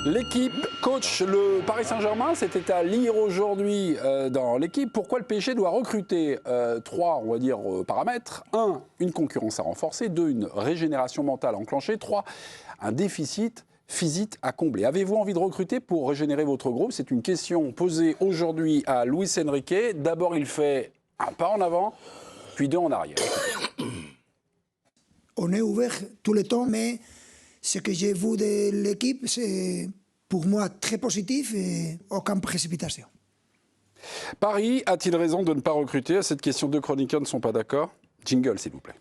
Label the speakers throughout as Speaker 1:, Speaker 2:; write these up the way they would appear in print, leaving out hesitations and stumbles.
Speaker 1: L'équipe coach le Paris Saint-Germain, c'était à lire aujourd'hui dans l'équipe. Pourquoi le PSG doit recruter trois, on va dire, paramètres. 1, une concurrence à renforcer. 2, une régénération mentale à enclencher. 3, un déficit physique à combler. Avez-vous envie de recruter pour régénérer votre groupe? C'est une question posée aujourd'hui à Luis Enrique. D'abord, il fait un pas en avant, puis 2 en arrière.
Speaker 2: On est ouvert tout le temps, mais ce que j'ai vu de l'équipe, c'est pour moi très positif et aucune précipitation.
Speaker 1: Paris a-t-il raison de ne pas recruter? À cette question, 2 chroniqueurs ne sont pas d'accord. Jingle, s'il vous plaît.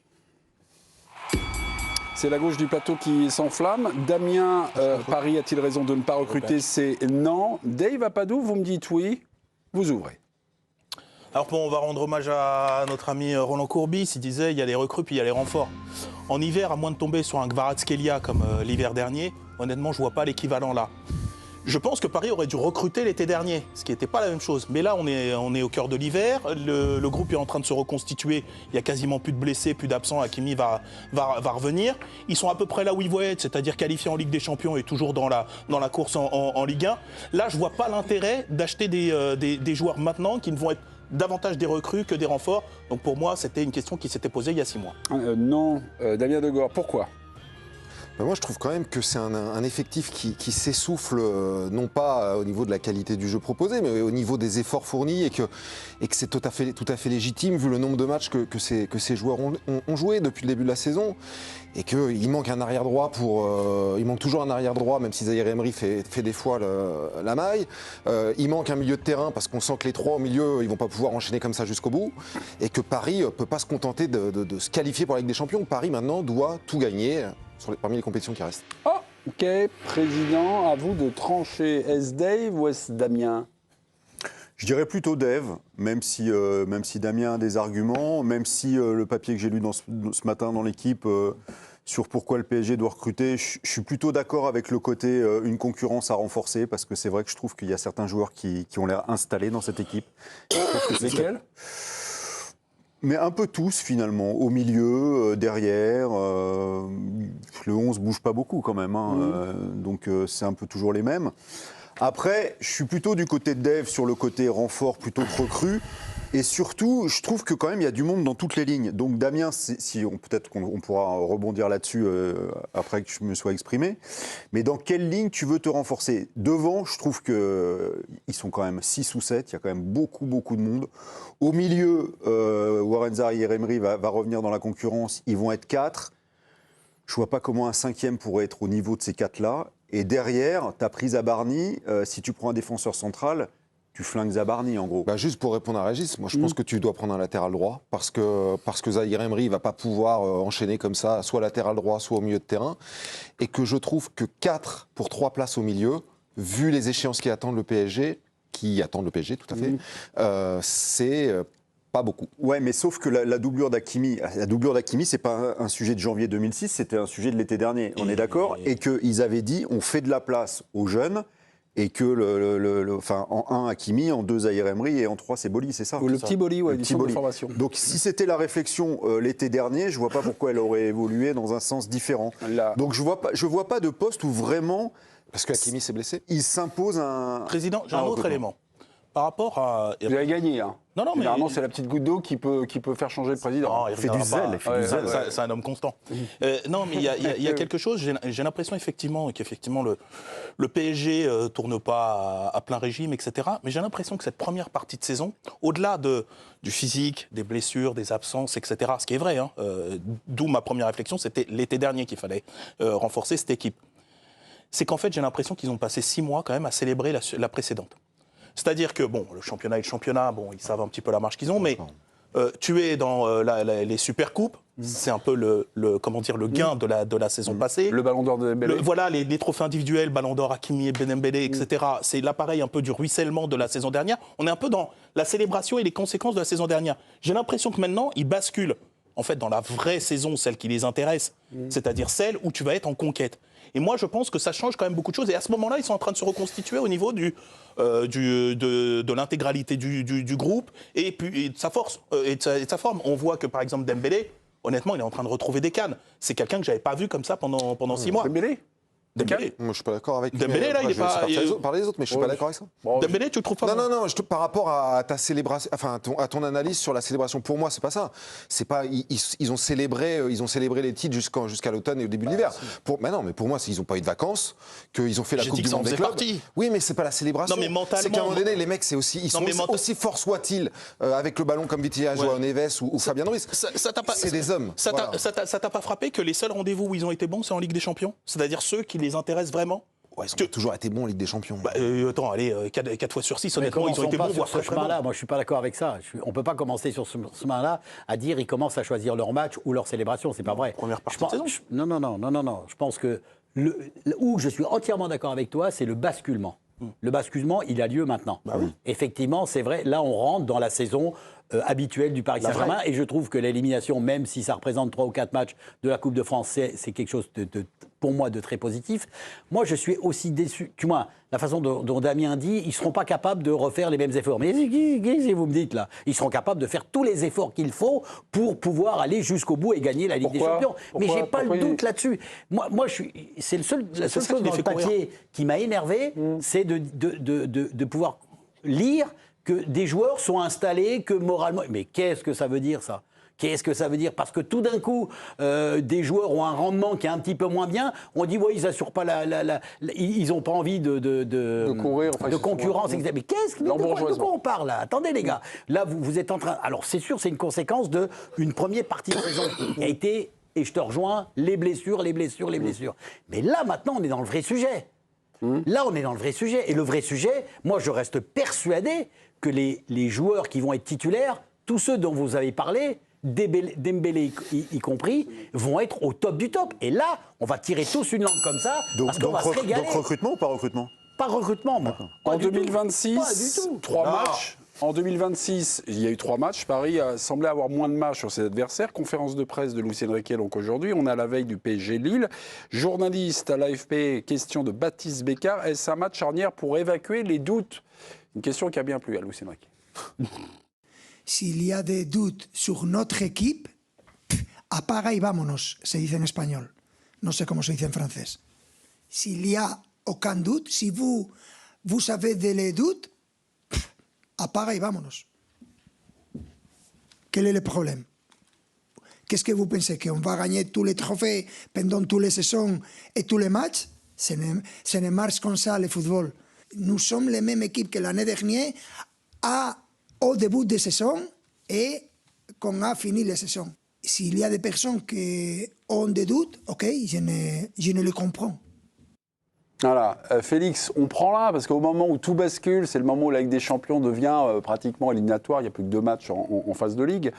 Speaker 1: C'est la gauche du plateau qui s'enflamme. Damien, Paris a-t-il raison de ne pas recruter? C'est non. Dave Apadou, vous me dites oui. Vous ouvrez.
Speaker 3: Alors bon, on va rendre hommage à notre ami Roland Courbis. Il disait il y a les recrues puis il y a les renforts. En hiver, à moins de tomber sur un Kvaratskhelia comme l'hiver dernier, honnêtement, je ne vois pas l'équivalent là. Je pense que Paris aurait dû recruter l'été dernier, ce qui n'était pas la même chose. Mais là, on est au cœur de l'hiver. Le groupe est en train de se reconstituer. Il n'y a quasiment plus de blessés, plus d'absents. Hakimi va revenir. Ils sont à peu près là où ils vont être, c'est-à-dire qualifiés en Ligue des Champions et toujours dans la course en Ligue 1. Là, je ne vois pas l'intérêt d'acheter des joueurs maintenant qui ne vont être davantage des recrues que des renforts. Donc pour moi, c'était une question qui s'était posée il y a 6 mois.
Speaker 1: Non, Damien Degore, pourquoi?
Speaker 4: Moi, je trouve quand même que c'est un effectif qui s'essouffle, non pas au niveau de la qualité du jeu proposé, mais au niveau des efforts fournis et que c'est tout à fait légitime vu le nombre de matchs que ces joueurs ont joué depuis le début de la saison. Et qu'il manque un arrière droit il manque toujours un arrière droit, même si Zaïre Emery fait des fois la maille. Il manque un milieu de terrain parce qu'on sent que les trois au milieu, ils vont pas pouvoir enchaîner comme ça jusqu'au bout. Et que Paris peut pas se contenter de se qualifier pour la Ligue des Champions. Paris maintenant doit tout gagner parmi les compétitions qui restent.
Speaker 1: Oh, ok, président, à vous de trancher. Est-ce Dave ou est-ce Damien?
Speaker 5: Je dirais plutôt Dave, même si Damien a des arguments, même si le papier que j'ai lu ce matin dans l'équipe sur pourquoi le PSG doit recruter, je suis plutôt d'accord avec le côté une concurrence à renforcer, parce que c'est vrai que je trouve qu'il y a certains joueurs qui ont l'air installés dans cette équipe.
Speaker 1: Lesquels?
Speaker 5: Mais un peu tous finalement, au milieu, derrière. Le 11 bouge pas beaucoup quand même, hein, donc c'est un peu toujours les mêmes. Après, je suis plutôt du côté de Dave sur le côté renfort plutôt que recrue. Et surtout, je trouve que quand même il y a du monde dans toutes les lignes. Donc Damien, peut-être qu'on pourra rebondir là-dessus après que je me sois exprimé. Mais dans quelle ligne tu veux te renforcer? Devant, je trouve qu'ils sont quand même 6 ou 7. Il y a quand même beaucoup de monde. Au milieu, Warren Zaïre Emery va revenir dans la concurrence. Ils vont être 4. Je ne vois pas comment un 5e pourrait être au niveau de ces 4-là. Et derrière, tu as pris Zabarni. Si tu prends un défenseur central, tu flingues Zabarni, en gros.
Speaker 4: Juste pour répondre à Régis, moi je pense que tu dois prendre un latéral droit parce que Zaïre Emery ne va pas pouvoir enchaîner comme ça, soit latéral droit, soit au milieu de terrain. Et que je trouve que 4 pour 3 places au milieu, vu les échéances qui attendent le PSG, tout à fait, c'est pas beaucoup.
Speaker 5: Ouais, mais sauf que la doublure d'Hakimi, c'est pas un sujet de janvier 2006, c'était un sujet de l'été dernier, on est d'accord? Et qu'ils avaient dit, on fait de la place aux jeunes, et que en 1 Hakimi, en 2 Zaïre Emery et en 3 c'est Boli, c'est ça?
Speaker 1: Ou le petit Boli, ouais, du centre de formation.
Speaker 5: Donc si c'était la réflexion l'été dernier, je vois pas pourquoi elle aurait évolué dans un sens différent. Donc je vois pas de poste où vraiment...
Speaker 4: Parce que Hakimi s'est blessé.
Speaker 5: Il s'impose un...
Speaker 3: Président, j'ai un autre élément. Par rapport à...
Speaker 1: Vous avez gagné, hein.
Speaker 3: Non, mais...
Speaker 1: Généralement, c'est la petite goutte d'eau qui peut faire changer le président.
Speaker 3: Non,
Speaker 5: il fait du zèle.
Speaker 3: C'est un homme constant. Non, mais il y a quelque chose, j'ai l'impression qu'effectivement le PSG tourne pas à plein régime, etc. Mais j'ai l'impression que cette première partie de saison, au-delà du physique, des blessures, des absences, etc., ce qui est vrai, hein, d'où ma première réflexion, c'était l'été dernier qu'il fallait renforcer cette équipe. C'est qu'en fait, j'ai l'impression qu'ils ont passé 6 mois quand même à célébrer la précédente. C'est-à-dire que, bon, le championnat est le championnat, bon, ils savent un petit peu la marche qu'ils ont, mais tu es dans les super coupes, c'est un peu le gain de la saison passée.
Speaker 1: Le ballon d'or de Dembélé.
Speaker 3: Voilà, les trophées individuels, ballon d'or, Hakimi et Dembélé, etc. C'est l'appareil un peu du ruissellement de la saison dernière. On est un peu dans la célébration et les conséquences de la saison dernière. J'ai l'impression que maintenant, ils basculent, en fait, dans la vraie saison, celle qui les intéresse, c'est-à-dire celle où tu vas être en conquête. Et moi, je pense que ça change quand même beaucoup de choses. Et à ce moment-là, ils sont en train de se reconstituer au niveau de l'intégralité du groupe et de sa force et de sa forme. On voit que, par exemple, Dembélé, honnêtement, il est en train de retrouver des cannes. C'est quelqu'un que je n'avais pas vu comme ça pendant 6 mois.
Speaker 1: Dembélé
Speaker 3: Dembélé.
Speaker 4: Moi, je suis pas d'accord avec
Speaker 3: Dembélé, là, il est pas.
Speaker 4: Parler des autres, mais je suis pas d'accord avec ça.
Speaker 1: Bon,
Speaker 3: Dembélé, tu le trouves pas?
Speaker 4: Non, par rapport à ta célébration, enfin à ton analyse sur la célébration, pour moi, c'est pas ça. C'est pas ils ont célébré les titres jusqu'à l'automne et au début de l'hiver. Mais non, mais pour moi, ils ont pas eu de vacances, qu'ils ont fait la
Speaker 3: J'ai
Speaker 4: Coupe
Speaker 3: dit
Speaker 4: du
Speaker 3: que ça en
Speaker 4: Monde des
Speaker 3: faisait
Speaker 4: clubs.
Speaker 3: partie.
Speaker 4: Oui, mais c'est pas la célébration.
Speaker 3: Non, mais mentalement,
Speaker 4: c'est qu'à un moment donné, les mecs, ils sont aussi forts soient-ils avec le ballon comme Vitinha, Joao Neves ou Fabien Ruiz. C'est des hommes.
Speaker 3: Ça t'a pas frappé que les seuls rendez-vous où ils ont été bons, c'est en Ligue des Champions? C'est-à-dire ceux qui les intéressent vraiment?
Speaker 4: Ouais, ils ont toujours été bons en Ligue des Champions.
Speaker 3: Attends, allez, 4 fois sur 6,
Speaker 6: Mais
Speaker 3: honnêtement, ils ont été bons, voire
Speaker 6: sur ce
Speaker 3: très très bons.
Speaker 6: chemin-là. Moi, je suis pas d'accord avec ça. On peut pas commencer sur ce chemin-là à dire ils commencent à choisir leur match ou leur célébration. C'est pas vrai.
Speaker 3: Première partie
Speaker 6: Je pense-
Speaker 3: de saison.
Speaker 6: Non. Je pense que où je suis entièrement d'accord avec toi, c'est le basculement. Le basculement, il a lieu maintenant. Effectivement, c'est vrai. Là, on rentre dans la saison habituelle du Paris Saint-Germain, et je trouve que l'élimination, même si ça représente 3 ou 4 matchs de la Coupe de France, c'est quelque chose pour moi de très positif. Moi, je suis aussi déçu. Tu vois, la façon dont Damien dit, ils ne seront pas capables de refaire les mêmes efforts. Mais qu'est-ce que vous me dites là? Ils seront capables de faire tous les efforts qu'il faut pour pouvoir aller jusqu'au bout et gagner la Ligue des Champions. Mais j'ai pas le doute là-dessus. Moi, c'est la seule chose dans le papier qui m'a énervé, c'est de pouvoir lire que des joueurs sont installés, que moralement... Mais qu'est-ce que ça veut dire, ça? Qu'est-ce que ça veut dire? Parce que tout d'un coup, des joueurs ont un rendement qui est un petit peu moins bien. On dit, ouais, ils n'assurent pas ils n'ont pas envie de
Speaker 1: courir, enfin,
Speaker 6: de
Speaker 1: ils
Speaker 6: concurrence,
Speaker 1: sont-
Speaker 6: etc. Mais de quoi on parle, là? Attendez, les gars. Là, vous êtes en train... Alors, c'est sûr, c'est une conséquence d'une première partie de saison qui a été, et je te rejoins, les blessures. Mais là, maintenant, on est dans le vrai sujet. Là, on est dans le vrai sujet. Et le vrai sujet, moi, je reste persuadé que les joueurs qui vont être titulaires, tous ceux dont vous avez parlé, Dembélé y compris, vont être au top du top. Et là, on va tirer tous une langue comme ça, parce qu'on va se régaler.
Speaker 5: Donc recrutement ou pas recrutement?
Speaker 6: Pas recrutement, moi.
Speaker 1: En
Speaker 6: Pas du tout.
Speaker 1: 2026,
Speaker 6: Pas du tout.
Speaker 1: 3 matchs. En 2026, il y a eu 3 matchs. Paris a semblé avoir moins de matchs sur ses adversaires. Conférence de presse de Luis Enrique, donc aujourd'hui. On est à la veille du PSG Lille. Journaliste à l'AFP, question de Baptiste Bécard. Est-ce un match charnière pour évacuer les doutes? Une question qui a bien plu à Luis Enrique.
Speaker 2: S'il y a des doutes sur notre équipe, apaga y vámonos, se dice en espagnol. No sé cómo se dice en francés. S'il y a aucun doute, si vous avez des doutes, apaga y vámonos. Quel est le problème? Qu'est-ce que vous pensez? Qu'on va gagner tous les trophées pendant toutes les saisons et tous les matchs? Ce ne marche comme ça, le football. Nous sommes la même équipe que l'année dernière au début de saison et qu'on a fini la saison. S'il y a des personnes qui ont des doutes, ok, je ne les comprends.
Speaker 1: Voilà, Félix, on prend là, parce qu'au moment où tout bascule, c'est le moment où la Ligue des Champions devient pratiquement éliminatoire, il n'y a plus que 2 matchs en phase de Ligue.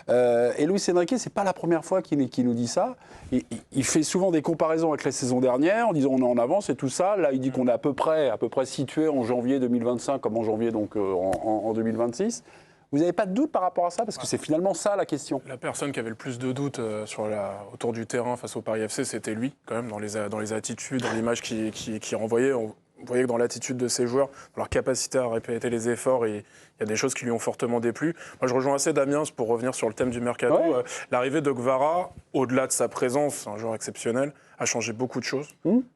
Speaker 1: Et Luis Enrique, ce n'est pas la première fois qu'il nous dit ça. Il fait souvent des comparaisons avec la saison dernière, en disant on est en avance et tout ça. Là, il dit qu'on est à peu près situé en janvier 2025, comme en janvier donc en 2026. Vous n'avez pas de doute par rapport à ça? Parce que c'est finalement ça la question.
Speaker 7: La personne qui avait le plus de doutes autour du terrain face au Paris FC, c'était lui, quand même, dans les attitudes, dans l'image qu'il renvoyait. On voyait que dans l'attitude de ses joueurs, dans leur capacité à répéter les efforts, il y a des choses qui lui ont fortement déplu. Moi, je rejoins assez Damien pour revenir sur le thème du mercato.
Speaker 1: Ouais.
Speaker 7: L'arrivée de Guevara, au-delà de sa présence, un joueur exceptionnel, a changé beaucoup de choses,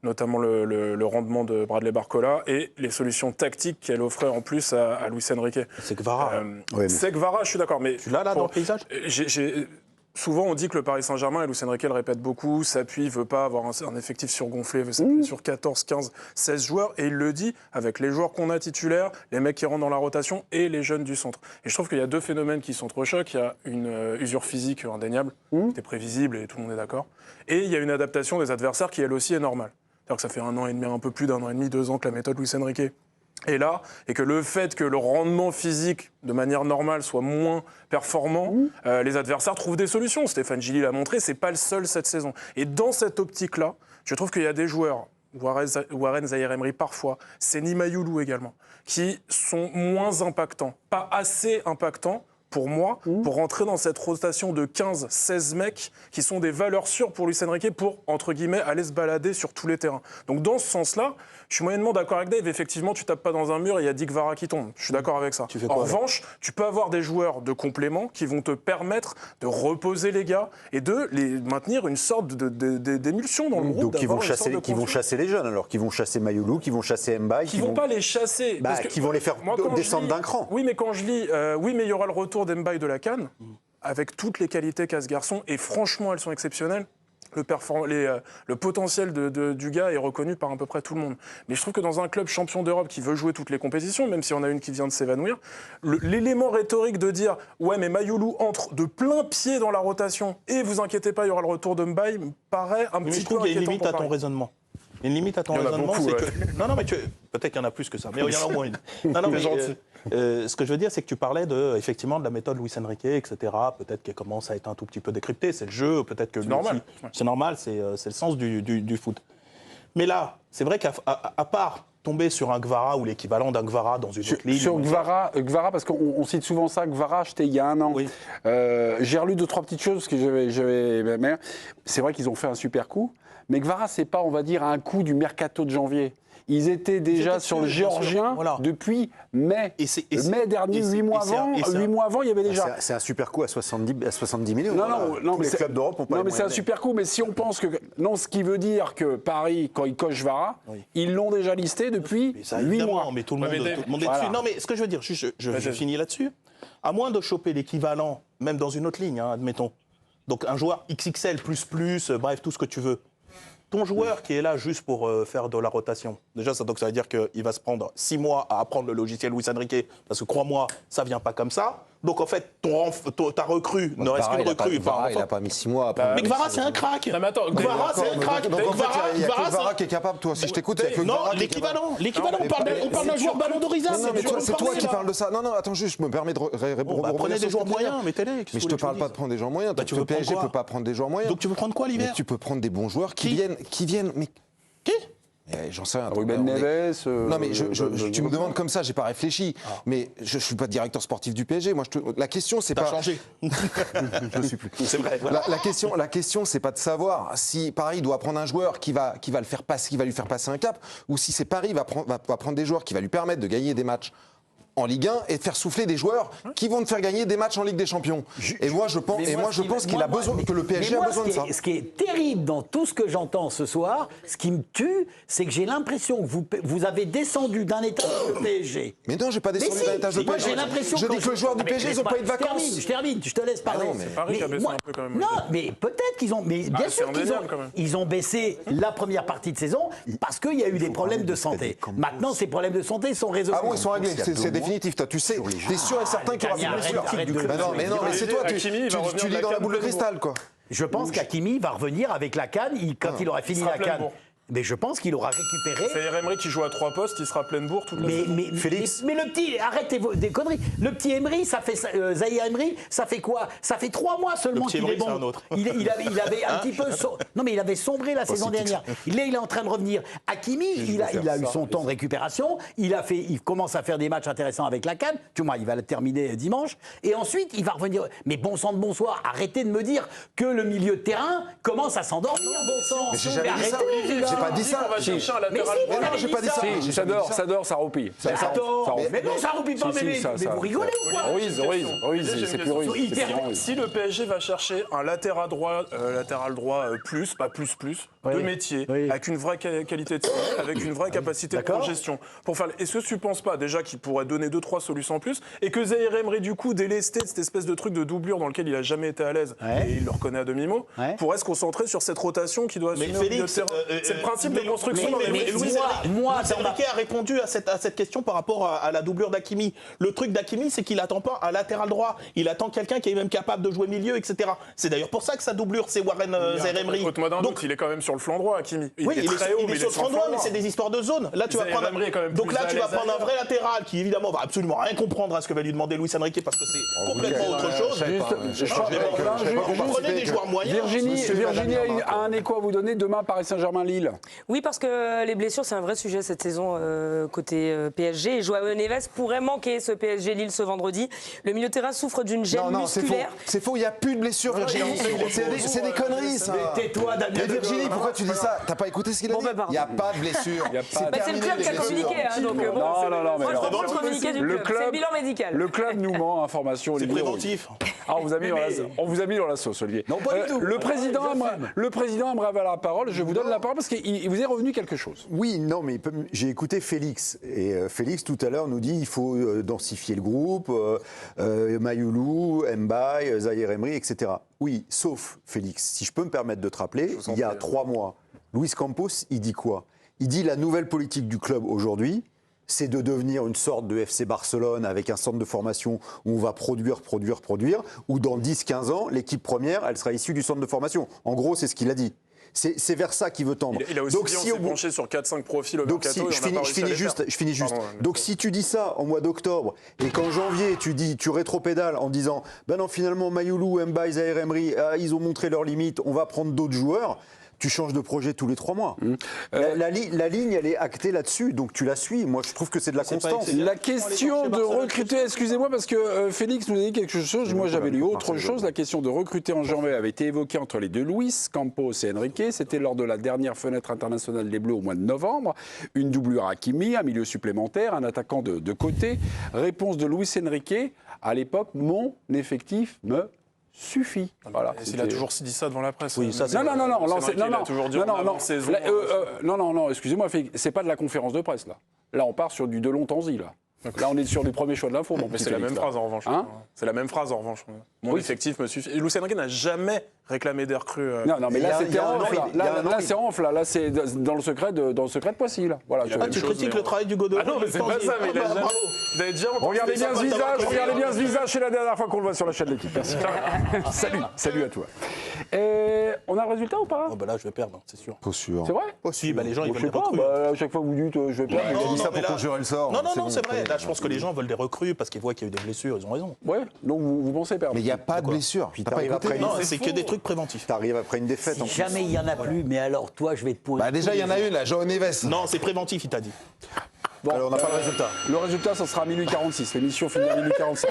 Speaker 7: notamment le rendement de Bradley Barcola et les solutions tactiques qu'elle offrait en plus à Luis Enrique.
Speaker 3: C'est Guevara.
Speaker 7: C'est Guevara, je suis d'accord, mais
Speaker 3: Tu l'as là dans le paysage?
Speaker 7: Souvent, on dit que le Paris Saint-Germain, et Luis Enrique le répète beaucoup, s'appuie, veut pas avoir un effectif surgonflé, veut s'appuyer sur 14, 15, 16 joueurs. Et il le dit avec les joueurs qu'on a titulaires, les mecs qui rentrent dans la rotation et les jeunes du centre. Et je trouve qu'il y a 2 phénomènes qui s'entrechoquent. Il y a une usure physique indéniable, qui est prévisible et tout le monde est d'accord. Et il y a une adaptation des adversaires qui, elle aussi, est normale. C'est-à-dire que ça fait 1 an et demi, un peu plus d'1 an et demi, 2 ans que la méthode Luis Enrique est là, et que le fait que le rendement physique, de manière normale, soit moins performant, les adversaires trouvent des solutions. Stéphane Gilly l'a montré, c'est pas le seul cette saison. Et dans cette optique-là, je trouve qu'il y a des joueurs, Warren Zaïre-Emery parfois, Seny Mayoulou également, qui sont moins impactants, pas assez impactants pour moi, pour rentrer dans cette rotation de 15-16 mecs qui sont des valeurs sûres pour Luis Enrique pour, entre guillemets, aller se balader sur tous les terrains. Donc dans ce sens-là, je suis moyennement d'accord avec Dave. Effectivement, tu tapes pas dans un mur et il y a Dick Vara qui tombe. Je suis d'accord avec ça. En revanche, tu peux avoir des joueurs de complément qui vont te permettre de reposer les gars et de les maintenir une sorte d'émulsion dans le groupe.
Speaker 5: Donc qui vont chasser les jeunes, alors qui vont chasser Mayoulou, qui vont chasser Mbaye.
Speaker 7: Qui vont pas les chasser.
Speaker 5: Qui vont les faire descendre d'un cran.
Speaker 7: Oui, mais quand je lis, oui, mais il y aura le retour d'Mbaye de la CAN, avec toutes les qualités qu'a ce garçon, et franchement, elles sont exceptionnelles. Le potentiel du gars est reconnu par à peu près tout le monde. Mais je trouve que dans un club champion d'Europe qui veut jouer toutes les compétitions, même si on a une qui vient de s'évanouir, l'élément rhétorique de dire « Ouais, mais Mayoulou entre de plein pied dans la rotation et vous inquiétez pas, il y aura le retour de Mbaye », me paraît un petit peu inquiétant.
Speaker 3: Il y a une limite à ton raisonnement. Une limite à ton raisonnement, c'est que... Non, mais peut-être qu'il y en a plus que ça, mais il y en a au moins une. Non, mais ce que je veux dire, c'est que tu parlais effectivement de la méthode Luis Enrique, etc. Peut-être qu'elle commence à être un tout petit peu décryptée. C'est le jeu, peut-être que...
Speaker 7: C'est normal.
Speaker 3: C'est normal, c'est le sens du foot. Mais là, c'est vrai qu'à part tomber sur un Guevara ou l'équivalent d'un Guevara dans une autre ligue...
Speaker 1: Sur Guevara, parce qu'on cite souvent ça, Guevara acheté il y a un an.
Speaker 3: Oui.
Speaker 1: J'ai relu 2-3 petites choses, parce que c'est vrai qu'ils ont fait un super coup. Mais Guevara, c'est pas, on va dire, un coup du mercato de janvier. Ils étaient déjà sur le géorgien depuis mai. Mai dernier, 8 mois avant, il y avait déjà...
Speaker 5: C'est un super coup à 70 millions.
Speaker 1: Non,
Speaker 5: tous les clubs d'Europe ont pas.
Speaker 1: Non, mais c'est un super coup. Mais si on pense que... Non, ce qui veut dire que Paris, quand ils cochent Vara, ils l'ont déjà listé depuis 8 mois.
Speaker 3: Mais tout le monde est dessus. Non, mais ce que je veux dire, je finis là-dessus. À moins de choper l'équivalent, même dans une autre ligne, admettons. Donc un joueur XXL++, bref, tout ce que tu veux. Ton joueur qui est là juste pour faire de la rotation, déjà ça veut dire qu'il va se prendre 6 mois à apprendre le logiciel Luis Enrique, parce que crois-moi, ça vient pas comme ça. Donc en fait, ta recrue ne reste qu'une recrue.
Speaker 4: Il n'a pas mis 6 mois à apprendre.
Speaker 3: Mais Guevara, c'est un crack.
Speaker 7: Non, mais attends,
Speaker 3: Guevara, c'est un crack.
Speaker 4: Donc en fait, il n'y a que Guevara qui est capable, toi. Si je t'écoute, il n'y a que Guevara qui est capable.
Speaker 3: L'équivalent, on parle d'un joueur ballon d'horizon.
Speaker 4: Non, mais c'est toi qui parles de ça. Non, attends, juste, je me permets de répondre.
Speaker 3: Prenez des joueurs moyens, mettez-les.
Speaker 4: Mais je te parle pas de prendre des joueurs moyens. Le PSG ne peut pas prendre des joueurs moyens.
Speaker 3: Donc tu veux prendre quoi l'hiver?
Speaker 4: Tu peux prendre des bons joueurs qui viennent. Mais
Speaker 3: qui?
Speaker 4: J'en sais rien.
Speaker 1: Ruben Neves.
Speaker 4: Non, mais tu me demandes comme ça, j'ai pas réfléchi. Mais je suis pas directeur sportif du PSG. Moi, la question, c'est pas.
Speaker 3: T'as changé.
Speaker 4: Je suis plus.
Speaker 3: C'est vrai. Voilà.
Speaker 4: La question, c'est pas de savoir si Paris doit prendre un joueur qui va le faire passer, qui va lui faire passer un cap, ou si c'est Paris va prendre des joueurs qui va lui permettre de gagner des matchs en Ligue 1 et de faire souffler des joueurs qui vont te faire gagner des matchs en Ligue des Champions. Et moi, je pense qu'il a besoin, que le PSG a besoin de ça.
Speaker 6: Ce qui est terrible dans tout ce que j'entends ce soir, ce qui me tue, c'est que j'ai l'impression que vous avez descendu d'un étage le PSG.
Speaker 4: Mais non, j'ai pas descendu d'un étage le PSG.
Speaker 6: Moi, j'ai l'impression
Speaker 4: je dis que le joueur du PSG, ils n'ont pas eu de vacances.
Speaker 6: Je termine, je te laisse parler.
Speaker 7: C'est Paris qui a baissé un peu quand même.
Speaker 6: Non, mais peut-être qu'ils ont... Mais bien sûr qu'ils ont baissé la première partie de saison parce qu'il y a eu des problèmes de santé. Maintenant, ces problèmes de santé sont résolus.
Speaker 4: Ah bon, ils sont réglés, c'est définitif. Toi, tu sais, t'es sûr et certain qu'il y aura plus de blessures. Mais non, mais c'est toi, tu lis dans la boule de cristal, quoi.
Speaker 6: Je pense qu'Hakimi va revenir avec la CAN quand il aura fini la CAN. Mais je pense qu'il aura récupéré.
Speaker 7: C'est Emery qui joue à 3 postes, il sera pleine-bourre toute la saison.
Speaker 6: Félix. Mais le petit, arrêtez des conneries. Le petit Emery, ça fait Zahir Emery, ça fait quoi? Ça fait 3 mois seulement qu'il est bon.
Speaker 3: Un autre.
Speaker 6: Il avait un petit peu. Non, mais il avait sombré la saison dernière. Là, il est en train de revenir. Hakimi, il a eu son temps de récupération. Il commence à faire des matchs intéressants avec la CAN. Tu vois, il va le terminer dimanche. Et ensuite, il va revenir. Mais bon sang de bonsoir, arrêtez de me dire que le milieu de terrain commence à s'endormir. Bon sang.
Speaker 4: Mais j'ai jamais dit ça. J'ai pas dit ça.
Speaker 7: On va chercher un latéral.
Speaker 6: Mais non,
Speaker 4: j'ai pas dit ça.
Speaker 1: Ça dort, ça roupille.
Speaker 6: Mais non, ça roupille pas, mais vous rigolez ou quoi?
Speaker 1: Ruiz, c'est plus Ruiz.
Speaker 7: Si le PSG va chercher un latéral droit plus, pas plus, de métier, avec une vraie qualité de tir, avec une vraie capacité de gestion, pour faire. Est-ce que tu ne penses pas déjà qu'il pourrait donner 2-3 solutions en plus et que Zahir Emery, du coup, délesté de cette espèce de truc de doublure dans lequel il n'a jamais été à l'aise et il le reconnaît à demi-mot, pourrait se concentrer sur cette rotation qui doit assumer au milieu de terrain. C'est le principe de construction.
Speaker 3: Moi, Enrique a répondu à cette question par rapport à la doublure d'Hakimi. Le truc d'Hakimi, c'est qu'il attend pas un latéral droit. Il attend quelqu'un qui est même capable de jouer milieu, etc. C'est d'ailleurs pour ça que sa doublure, c'est Warren Zahir Emery.
Speaker 7: Donc il est quand même sur le flanc droit, Hakimi.
Speaker 3: Oui, il est
Speaker 7: très haut,
Speaker 3: il est
Speaker 7: mais
Speaker 3: sur le
Speaker 7: sur le
Speaker 3: flanc droit,
Speaker 7: flanc
Speaker 3: mais c'est des histoires de zone. Là, tu vas
Speaker 7: Zaïre
Speaker 3: prendre.
Speaker 7: Emery est quand même
Speaker 3: Donc
Speaker 7: plus
Speaker 3: là,
Speaker 7: à
Speaker 3: tu vas
Speaker 7: l'aise
Speaker 3: prendre un
Speaker 7: ailleurs.
Speaker 3: vrai latéral qui, évidemment, va absolument rien comprendre à ce que va lui demander Luis Enrique parce que c'est complètement autre chose.
Speaker 1: Juste,
Speaker 3: Vous prenez des joueurs moyens.
Speaker 1: Virginie a un écho à vous donner demain Paris Saint-Germain-Lille.
Speaker 8: Oui, parce que les blessures, c'est un vrai sujet cette saison côté PSG. Et Joao Neves pourrait manquer ce PSG-Lille ce vendredi. Le milieu de terrain souffre d'une gêne
Speaker 4: Non, c'est faux.
Speaker 8: musculaire.
Speaker 4: C'est faux, il n'y a plus de blessures, Virginie. C'est des conneries, ça.
Speaker 6: Mais tais-toi, Damien.
Speaker 4: Mais Virginie, pourquoi tu dis ça? T'as pas écouté ce qu'il a
Speaker 8: Bon,
Speaker 4: dit?
Speaker 8: bah, pardon.
Speaker 4: Il n'y a pas de blessure.
Speaker 1: Il y a pas-
Speaker 8: Bah, c'est le club qui a communiqué, hein, donc bon,
Speaker 1: Non, mais
Speaker 8: moi je
Speaker 1: alors,
Speaker 8: reprends le communiqué du club. C'est le bilan médical.
Speaker 1: Le club nous ment, information.
Speaker 3: C'est
Speaker 1: Olivier.
Speaker 3: préventif.
Speaker 1: Ah, on vous a mis dans la sauce, Olivier.
Speaker 6: Non, pas du tout.
Speaker 1: Le président aimerait avoir la parole. Je vous donne la parole parce qu'il vous est revenu quelque chose.
Speaker 5: Oui, non, mais j'ai écouté Félix. Et Félix, tout à l'heure, nous dit qu'il faut densifier le groupe, Mayoulou, Mbaye, Zaïre Emery, etc. Oui, sauf, Félix, si je peux me permettre de te rappeler, il y a 3 mois, Luis Campos, il dit quoi? Il dit la nouvelle politique du club aujourd'hui, c'est de devenir une sorte de FC Barcelone avec un centre de formation où on va produire, où dans 10-15 ans, l'équipe première, elle sera issue du centre de formation. En gros, c'est ce qu'il a dit. C'est vers ça qu'il veut tendre.
Speaker 7: Il a aussi dit, on s'est penché sur 4-5 profils au mercato.
Speaker 5: Je finis juste. Donc si tu dis ça en mois d'octobre et qu'en janvier tu rétropédales en disant ben non finalement Mayoulou, Mbaye, Zaïre Emery, ils ont montré leurs limites, on va prendre d'autres joueurs. Tu changes de projet tous les 3 mois. La ligne, elle est actée là-dessus, donc tu la suis. Moi, je trouve que c'est de la constance.
Speaker 1: La question de recruter, excusez-moi, parce que Félix nous a dit quelque chose, moi j'avais lu autre chose. La question de recruter en janvier avait été évoquée entre les deux Luis, Campos et Enrique. C'était lors de la dernière fenêtre internationale des Bleus au mois de novembre. Une doublure à Hakimi, un milieu supplémentaire, un attaquant de côté. Réponse de Luis Enrique, à l'époque, mon effectif me suffit. Voilà.
Speaker 7: Il a toujours dit ça devant la presse.
Speaker 3: Oui, ça, c'est
Speaker 1: Non,
Speaker 7: Il a toujours dit en avant-saison.
Speaker 1: non, excusez-moi, c'est pas de la conférence de presse, là. Là, on part sur du de Lontanzi, là. Là, on est sur les premiers choix de l'info.
Speaker 7: Mais c'est la même phrase, en revanche.
Speaker 1: Hein?
Speaker 7: C'est la même phrase, en revanche. Mon effectif me suffit. Et Luis Enrique n'a jamais réclamé des recrues.
Speaker 1: Non, mais là, c'était en off, là. Là, c'est en off, là. Là, c'est dans le secret de Poissy, là. Voilà.
Speaker 3: Tu critiques le travail du Godot.
Speaker 7: Ah non, mais c'est pas ça, mais il a jamais... Vous avez déjà
Speaker 1: Regardez bien ce visage, c'est la dernière fois qu'on le voit sur la chaîne de l'équipe. Merci. Salut à toi. On a le résultat ou pas?
Speaker 3: Bah là, je vais perdre, c'est sûr.
Speaker 4: Pas sûr.
Speaker 1: C'est vrai?
Speaker 3: Si, bah les gens, ils
Speaker 1: Je
Speaker 3: veulent
Speaker 1: sais
Speaker 3: des
Speaker 1: pas,
Speaker 3: recrues.
Speaker 1: à chaque fois que vous dites je vais perdre.
Speaker 4: Il dit ça pour conjurer le sort.
Speaker 3: Non,
Speaker 4: C'est bon,
Speaker 3: c'est vrai.
Speaker 4: après.
Speaker 3: Là, je pense que les gens veulent des recrues parce qu'ils voient qu'il y a eu des blessures. Ils ont raison.
Speaker 1: Ouais, donc vous pensez perdre.
Speaker 4: Mais il n'y a pas de blessure.
Speaker 5: Puis
Speaker 4: T'as pas
Speaker 5: t'arrives
Speaker 4: écouté?
Speaker 5: après
Speaker 3: Non,
Speaker 5: une-
Speaker 3: c'est que des trucs préventifs.
Speaker 5: T'arrives après une défaite. en
Speaker 6: Si
Speaker 5: plus.
Speaker 6: jamais il y en a plus, mais alors toi, je vais te poser.
Speaker 4: Bah déjà, il y en a une, là, Joao Neves.
Speaker 3: Non, c'est préventif, il t'a dit.
Speaker 1: Bon,
Speaker 5: Alors, on n'a pas le résultat.
Speaker 1: Le résultat, ça sera à minuit 46. L'émission finit à minuit 46.